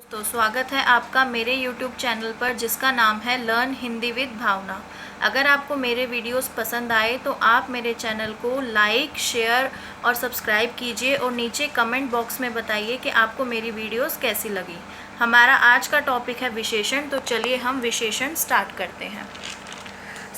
तो स्वागत है आपका मेरे YouTube चैनल पर जिसका नाम है लर्न हिंदी विद भावना। अगर आपको मेरे वीडियोस पसंद आए तो आप मेरे चैनल को लाइक, शेयर और सब्सक्राइब कीजिए और नीचे कमेंट बॉक्स में बताइए कि आपको मेरी वीडियोस कैसी लगी। हमारा आज का टॉपिक है विशेषण, तो चलिए हम विशेषण स्टार्ट करते हैं।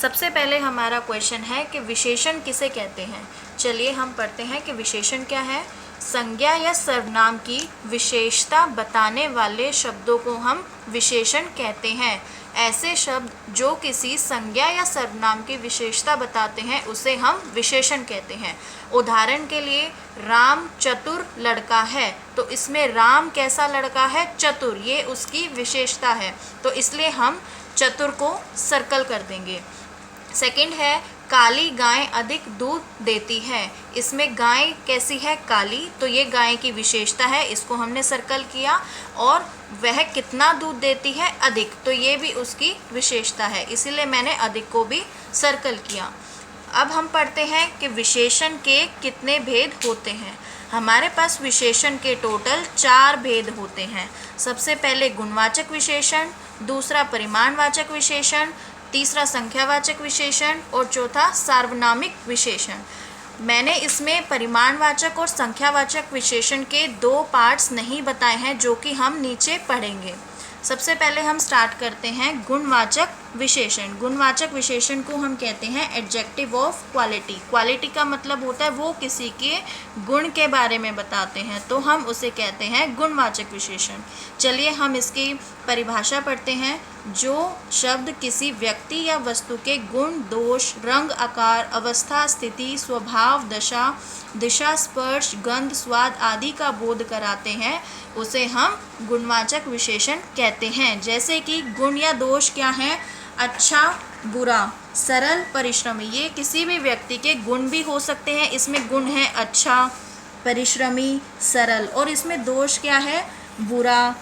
सबसे पहले हमारा क्वेश्चन है कि विशेषण किसे कहते हैं। चलिए हम पढ़ते हैं कि विशेषण क्या है। संज्ञा या सर्वनाम की विशेषता बताने वाले शब्दों को हम विशेषण कहते हैं। ऐसे शब्द जो किसी संज्ञा या सर्वनाम की विशेषता बताते हैं उसे हम विशेषण कहते हैं। उदाहरण के लिए राम चतुर लड़का है, तो इसमें राम कैसा लड़का है? चतुर, ये उसकी विशेषता है, तो इसलिए हम चतुर को सर्कल कर देंगे। सेकंड है काली गाय अधिक दूध देती है। इसमें गाय कैसी है? काली, तो ये गाय की विशेषता है, इसको हमने सर्कल किया। और वह कितना दूध देती है? अधिक, तो ये भी उसकी विशेषता है, इसीलिए मैंने अधिक को भी सर्कल किया। अब हम पढ़ते हैं कि विशेषण के कितने भेद होते हैं। हमारे पास विशेषण के टोटल 4 भेद होते हैं। सबसे पहले गुणवाचक विशेषण, दूसरा परिमाणवाचक विशेषण, तीसरा संख्यावाचक विशेषण और चौथा सार्वनामिक विशेषण। मैंने इसमें परिमाणवाचक और संख्यावाचक विशेषण के 2 पार्ट्स नहीं बताए हैं जो कि हम नीचे पढ़ेंगे। सबसे पहले हम स्टार्ट करते हैं गुणवाचक विशेषण। गुणवाचक विशेषण को हम कहते हैं एडजेक्टिव ऑफ क्वालिटी। क्वालिटी का मतलब होता है वो किसी के गुण के बारे में बताते हैं, तो हम उसे कहते हैं गुणवाचक विशेषण। चलिए हम इसकी परिभाषा पढ़ते हैं। जो शब्द किसी व्यक्ति या वस्तु के गुण, दोष, रंग, आकार, अवस्था, स्थिति, स्वभाव, दशा, दिशा, स्पर्श, गंध, स्वाद आदि का बोध कराते हैं उसे हम गुणवाचक विशेषण कहते हैं। जैसे कि गुण या दोष क्या हैं? अच्छा, बुरा, सरल, परिश्रमी। ये किसी भी व्यक्ति के गुण भी हो सकते हैं। इसमें गुण है अच्छा, परिश्रमी, सरल, और इसमें दोष क्या है? बुरा,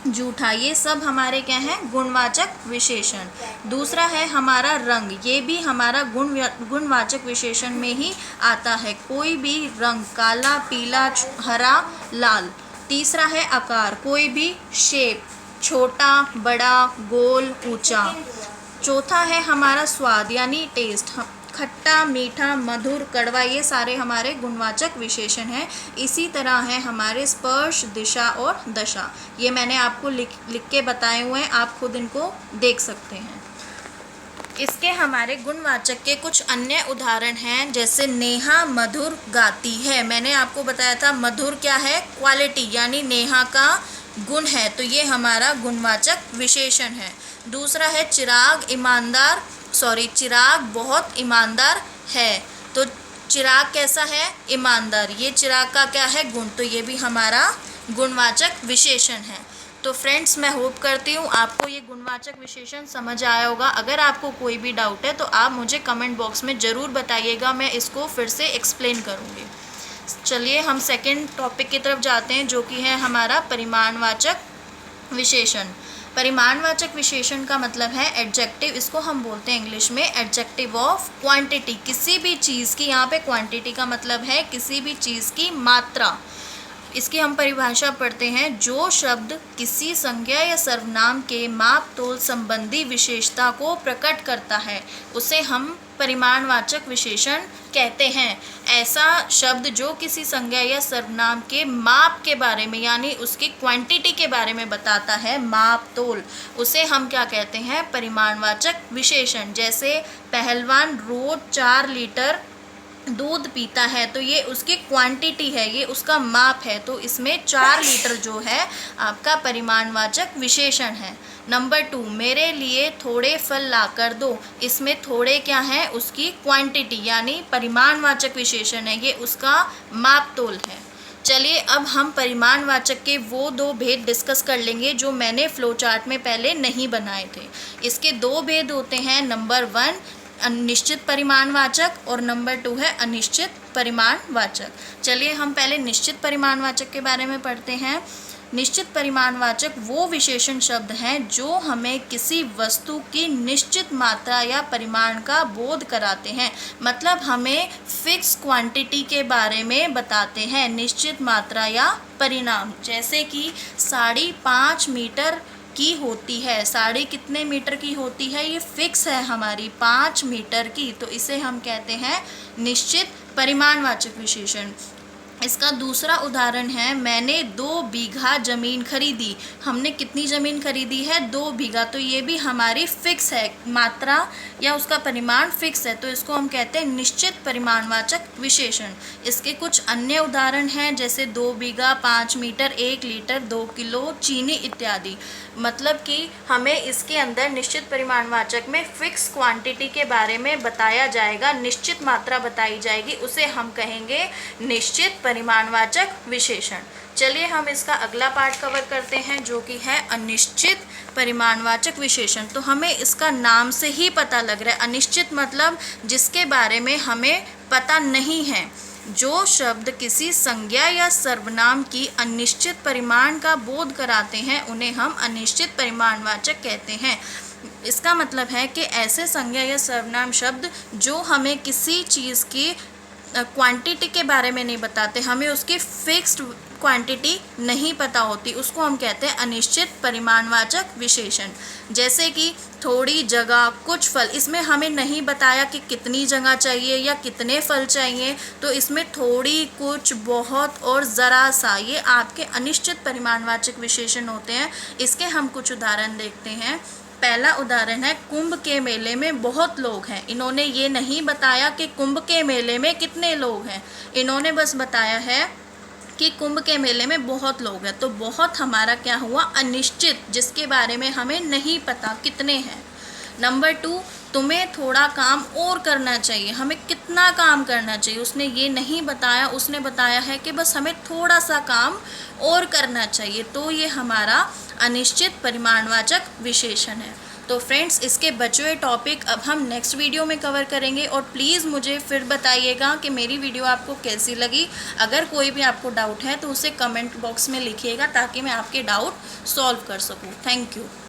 झूठा। ये सब हमारे क्या हैं? गुणवाचक विशेषण। दूसरा है हमारा रंग, ये भी हमारा गुणवाचक विशेषण में ही आता है। कोई भी रंग, काला, पीला, हरा, लाल। तीसरा है आकार, कोई भी शेप, छोटा, बड़ा, गोल, ऊंचा। चौथा है हमारा स्वाद यानी टेस्ट, खट्टा, मीठा, मधुर, कड़वा, ये सारे हमारे गुणवाचक विशेषण हैं। इसी तरह है हमारे स्पर्श, दिशा और दशा। ये मैंने आपको लिख के बताए हुए हैं, आप खुद इनको देख सकते हैं। इसके हमारे गुणवाचक के कुछ अन्य उदाहरण हैं, जैसे नेहा मधुर गाती है। मैंने आपको बताया था मधुर क्या है? क्वालिटी, यानी नेहा का गुण है, तो ये हमारा गुणवाचक विशेषण है। दूसरा है चिराग बहुत ईमानदार है, तो चिराग कैसा है? ईमानदार। ये चिराग का क्या है? गुण, तो ये भी हमारा गुणवाचक विशेषण है। तो फ्रेंड्स, मैं होप करती हूँ आपको ये गुणवाचक विशेषण समझ आया होगा। अगर आपको कोई भी डाउट है तो आप मुझे कमेंट बॉक्स में ज़रूर बताइएगा, मैं इसको फिर से एक्सप्लेन करूँगी। चलिए हम सेकंड टॉपिक की तरफ जाते हैं, जो कि है हमारा परिमाणवाचक विशेषण। परिमाणवाचक विशेषण का मतलब है एडजेक्टिव, इसको हम बोलते हैं इंग्लिश में एडजेक्टिव ऑफ क्वांटिटी। किसी भी चीज़ की, यहाँ पे क्वांटिटी का मतलब है किसी भी चीज़ की मात्रा। इसकी हम परिभाषा पढ़ते हैं। जो शब्द किसी संज्ञा या सर्वनाम के माप तोल संबंधी विशेषता को प्रकट करता है उसे हम परिमाणवाचक विशेषण कहते हैं। ऐसा शब्द जो किसी संज्ञा या सर्वनाम के माप के बारे में यानी उसकी क्वांटिटी के बारे में बताता है, माप तोल, उसे हम क्या कहते हैं? परिमाणवाचक विशेषण। जैसे पहलवान रोज 4 लीटर दूध पीता है, तो ये उसकी क्वांटिटी है, ये उसका माप है, तो इसमें 4 लीटर जो है आपका परिमाणवाचक विशेषण है। नंबर 2, मेरे लिए थोड़े फल ला कर दो। इसमें थोड़े क्या है? उसकी क्वांटिटी यानी परिमाणवाचक विशेषण है, ये उसका माप तोल है। चलिए अब हम परिमाणवाचक के वो 2 भेद डिस्कस कर लेंगे जो मैंने फ्लो चार्ट में पहले नहीं बनाए थे। इसके 2 भेद होते हैं। नंबर 1 निश्चित परिमाणवाचक और नंबर 2 है अनिश्चित परिमाणवाचक। चलिए हम पहले निश्चित परिमाणवाचक के बारे में पढ़ते हैं। निश्चित परिमाणवाचक वो विशेषण शब्द हैं जो हमें किसी वस्तु की निश्चित मात्रा या परिमाण का बोध कराते हैं, मतलब हमें फिक्स क्वांटिटी के बारे में बताते हैं, निश्चित मात्रा या परिणाम। जैसे कि साड़ी 5 मीटर की होती है, साड़ी कितने मीटर की होती है, ये फिक्स है हमारी 5 मीटर की, तो इसे हम कहते हैं निश्चित परिमाणवाचक विशेषण। इसका दूसरा उदाहरण है, मैंने 2 बीघा ज़मीन खरीदी। हमने कितनी ज़मीन खरीदी है? 2 बीघा। तो ये भी हमारी फिक्स है, मात्रा या उसका परिमाण फिक्स है, तो इसको हम कहते हैं निश्चित परिमाणवाचक विशेषण। इसके कुछ अन्य उदाहरण हैं, जैसे 2 बीघा, 5 मीटर, 1 लीटर, 2 किलो चीनी इत्यादि। मतलब कि हमें इसके अंदर निश्चित परिमाणवाचक में फिक्स क्वांटिटी के बारे में बताया जाएगा, निश्चित मात्रा बताई जाएगी, उसे हम कहेंगे निश्चित परिमाणवाचक विशेषण। चलिए हम इसका अगला पार्ट कवर करते हैं, जो कि है अनिश्चित परिमाणवाचक विशेषण। तो हमें इसका नाम से ही पता लग रहा है, अनिश्चित मतलब जिसके बारे में हमें पता नहीं है। जो शब्द किसी संज्ञा या सर्वनाम की अनिश्चित परिमाण का बोध कराते हैं उन्हें हम अनिश्चित परिमाणवाचक कहते हैं। इसका मतलब है कि ऐसे संज्ञा या सर्वनाम शब्द जो हमें किसी चीज़ की क्वांटिटी के बारे में नहीं बताते, हमें उसकी फिक्स्ड क्वांटिटी नहीं पता होती, उसको हम कहते हैं अनिश्चित परिमाणवाचक विशेषण। जैसे कि थोड़ी जगह कुछ फल, इसमें हमें नहीं बताया कि कितनी जगह चाहिए या कितने फल चाहिए, तो इसमें थोड़ी, कुछ, बहुत और ज़रा सा, ये आपके अनिश्चित परिमाणवाचक विशेषण होते हैं। इसके हम कुछ उदाहरण देखते हैं। पहला उदाहरण है, कुंभ के मेले में बहुत लोग हैं। इन्होंने ये नहीं बताया कि कुंभ के मेले में कितने लोग हैं, इन्होंने बस बताया है कि कुंभ के मेले में बहुत लोग हैं। तो बहुत हमारा क्या हुआ? अनिश्चित, जिसके बारे में हमें नहीं पता कितने हैं। नंबर 2, तुम्हें थोड़ा काम और करना चाहिए। हमें कितना काम करना चाहिए उसने ये नहीं बताया, उसने बताया है कि बस हमें थोड़ा सा काम और करना चाहिए, तो ये हमारा अनिश्चित परिमाणवाचक विशेषण है। तो फ्रेंड्स, इसके बचे हुए टॉपिक अब हम नेक्स्ट वीडियो में कवर करेंगे, और प्लीज़ मुझे फिर बताइएगा कि मेरी वीडियो आपको कैसी लगी। अगर कोई भी आपको डाउट है तो उसे कमेंट बॉक्स में लिखिएगा, ताकि मैं आपके डाउट सॉल्व कर सकूँ। Thank you.